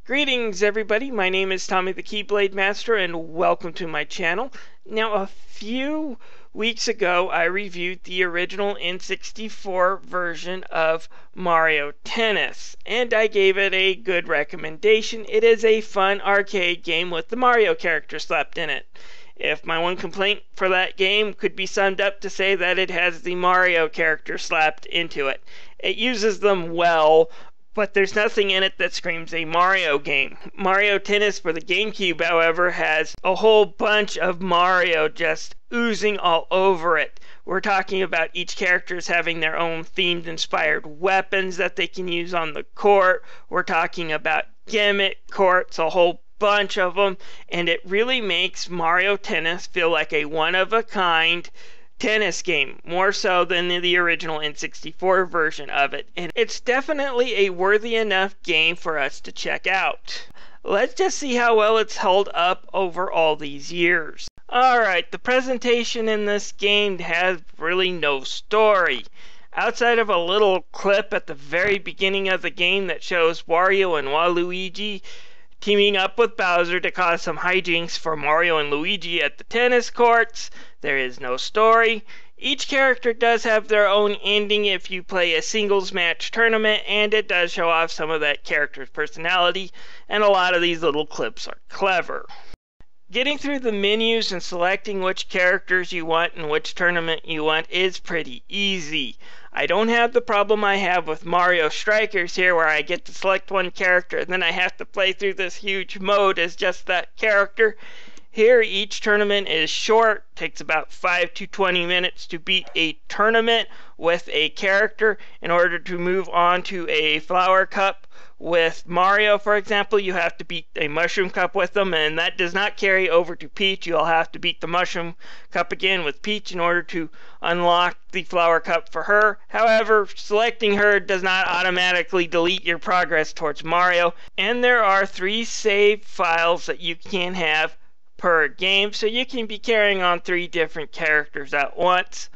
Greetings everybody, my name is Tommy the Keyblade Master and welcome to my channel. Now a few weeks ago I reviewed the original N64 version of Mario Tennis and I gave it a good recommendation. It is a fun arcade game with the Mario character slapped in it. If my one complaint for that game could be summed up to say that it has the Mario character slapped into it. It uses them well, but there's nothing in it that screams a Mario game. Mario Tennis for the GameCube, however, has a whole bunch of Mario just oozing all over it. We're talking about each character's having their own themed inspired weapons that they can use on the court. We're talking about gimmick courts, a whole bunch of them, and it really makes Mario Tennis feel like a one-of-a-kind tennis game, more so than the original N64 version of it, and it's definitely a worthy enough game for us to check out. Let's just see how well it's held up over all these years. Alright, the presentation in this game has really no story. Outside of a little clip at the very beginning of the game that shows Wario and Waluigi teaming up with Bowser to cause some hijinks for Mario and Luigi at the tennis courts, there is no story. Each character does have their own ending if you play a singles match tournament, and it does show off some of that character's personality, and a lot of these little clips are clever. Getting through the menus and selecting which characters you want and which tournament you want is pretty easy. I don't have the problem I have with Mario Strikers here, where I get to select one character and then I have to play through this huge mode as just that character. Here each tournament is short, takes about 5 to 20 minutes to beat a tournament with a character. In order to move on to a flower cup with Mario, for example, you have to beat a mushroom cup with them, and that does not carry over to Peach. You'll have to beat the mushroom cup again with Peach in order to unlock the flower cup for her. However, selecting her does not automatically delete your progress towards Mario, and there are 3 save files that you can have per game, so you can be carrying on 3 different characters at once.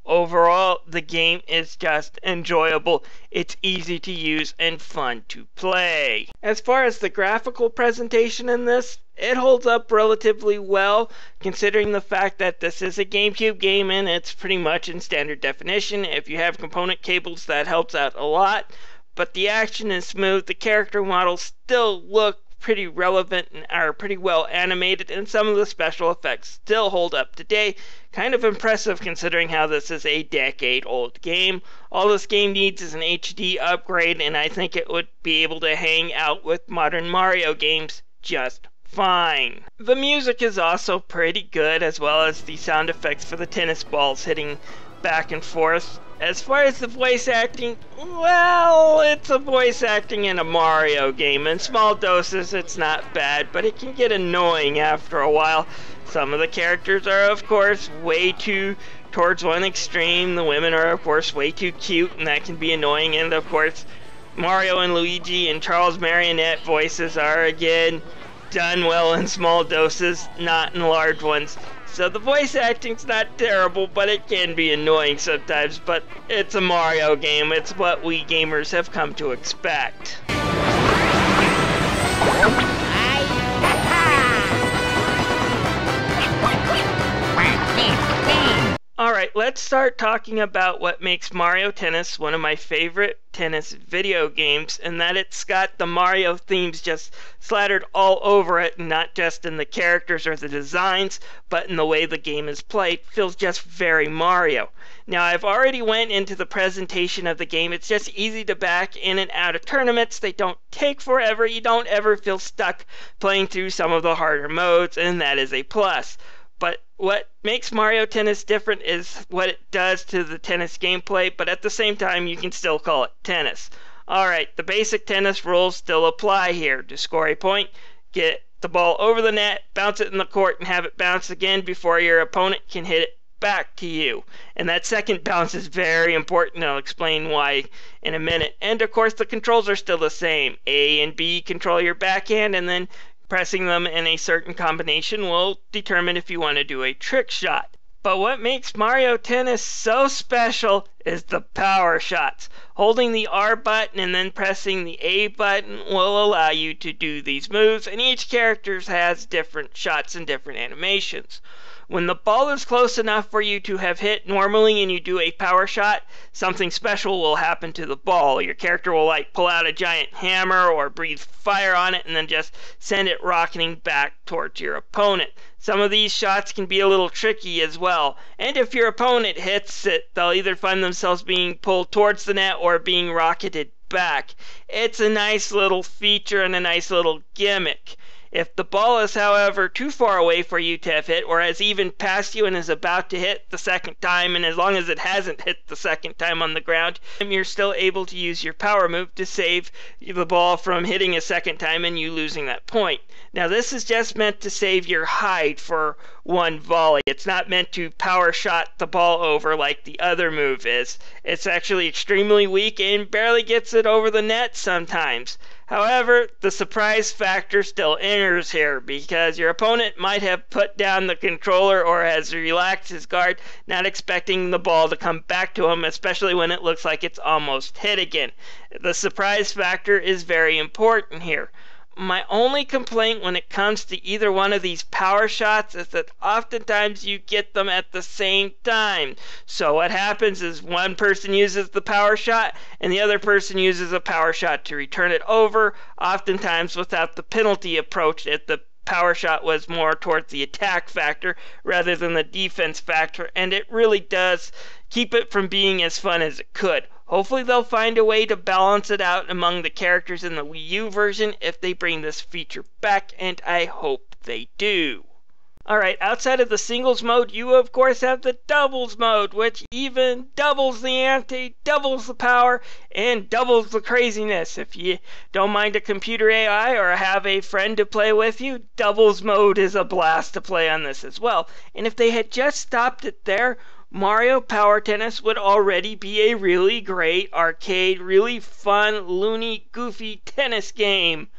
Overall, the game is just enjoyable. It's easy to use and fun to play. As far as the graphical presentation in this, it holds up relatively well, considering the fact that this is a GameCube game and it's pretty much in standard definition. If you have component cables, that helps out a lot, but the action is smooth. The character models still look pretty relevant and are pretty well animated, and some of the special effects still hold up today. Kind of impressive considering how this is a decade-old game. All this game needs is an HD upgrade, and I think it would be able to hang out with modern Mario games just fine. The music is also pretty good, as well as the sound effects for the tennis balls hitting back and forth. As far as the voice acting, well, it's a voice acting in a Mario game. In small doses, it's not bad, but it can get annoying after a while. Some of the characters are, of course, way too towards one extreme. The women are, of course, way too cute, and that can be annoying. And, of course, Mario and Luigi and Charles Marionette voices are, again, done well in small doses, not in large ones. So the voice acting's not terrible, but it can be annoying sometimes. But it's a Mario game. It's what we gamers have come to expect. Alright, let's start talking about what makes Mario Tennis one of my favorite tennis video games, and that it's got the Mario themes just slattered all over it, not just in the characters or the designs, but in the way the game is played. It feels just very Mario. Now, I've already went into the presentation of the game. It's just easy to back in and out of tournaments. They don't take forever. You don't ever feel stuck playing through some of the harder modes, and that is a plus. But what makes Mario Tennis different is what it does to the tennis gameplay, but at the same time you can still call it tennis. Alright, the basic tennis rules still apply here. To score a point, get the ball over the net, bounce it in the court, and have it bounce again before your opponent can hit it back to you. And that second bounce is very important. I'll explain why in a minute. And of course the controls are still the same. A and B control your backhand, and then pressing them in a certain combination will determine if you want to do a trick shot. But what makes Mario Tennis so special is the power shots. Holding the R button and then pressing the A button will allow you to do these moves, and each character has different shots and different animations. When the ball is close enough for you to have hit normally and you do a power shot, something special will happen to the ball. Your character will pull out a giant hammer or breathe fire on it and then just send it rocketing back towards your opponent. Some of these shots can be a little tricky as well, and if your opponent hits it, they'll either find themselves being pulled towards the net or being rocketed back. It's a nice little feature and a nice little gimmick. If the ball is, however, too far away for you to have hit, or has even passed you and is about to hit the second time, and as long as it hasn't hit the second time on the ground, you're still able to use your power move to save the ball from hitting a second time and you losing that point. Now, this is just meant to save your hide for one volley. It's not meant to power shot the ball over like the other move is. It's actually extremely weak and barely gets it over the net sometimes. However, the surprise factor still enters here because your opponent might have put down the controller or has relaxed his guard, not expecting the ball to come back to him, especially when it looks like it's almost hit again. The surprise factor is very important here. My only complaint when it comes to either one of these power shots is that oftentimes you get them at the same time. So what happens is one person uses the power shot and the other person uses a power shot to return it over, oftentimes without the penalty approach if the power shot was more towards the attack factor rather than the defense factor, and it really does keep it from being as fun as it could. Hopefully they'll find a way to balance it out among the characters in the Wii U version if they bring this feature back, and I hope they do. Alright, outside of the singles mode, you of course have the doubles mode, which even doubles the ante, doubles the power, and doubles the craziness. If you don't mind a computer AI or have a friend to play with you, doubles mode is a blast to play on this as well. And if they had just stopped it there, Mario Power Tennis would already be a really great arcade, really fun, loony, goofy tennis game.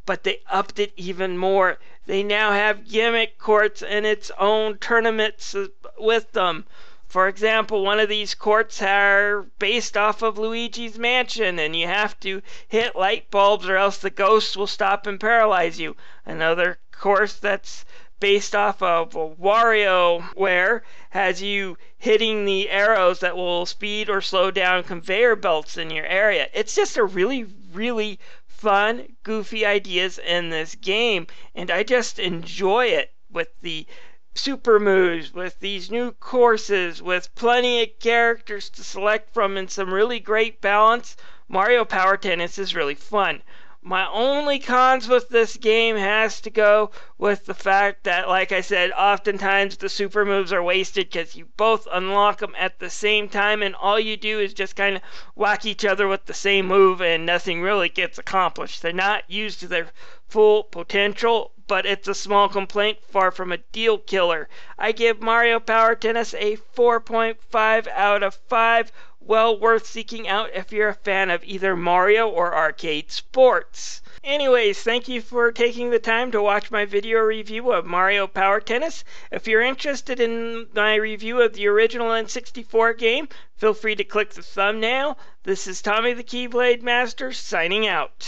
But they upped it even more. They now have gimmick courts and its own tournaments with them. For example, one of these courts are based off of Luigi's Mansion, and you have to hit light bulbs or else the ghosts will stop and paralyze you. Another course that's based off of WarioWare has you hitting the arrows that will speed or slow down conveyor belts in your area. It's just a really, really fun, goofy ideas in this game, and I just enjoy it with the super moves, with these new courses, with plenty of characters to select from and some really great balance. Mario Power Tennis is really fun. My only cons with this game has to go with the fact that, like I said, oftentimes the super moves are wasted because you both unlock them at the same time and all you do is just kind of whack each other with the same move and nothing really gets accomplished. They're not used to their full potential, but it's a small complaint, far from a deal killer. I give Mario Power Tennis a 4.5 out of 5. Well worth seeking out if you're a fan of either Mario or arcade sports. Anyways, thank you for taking the time to watch my video review of Mario Power Tennis. If you're interested in my review of the original N64 game, feel free to click the thumbnail. This is Tommy the Keyblade Master signing out.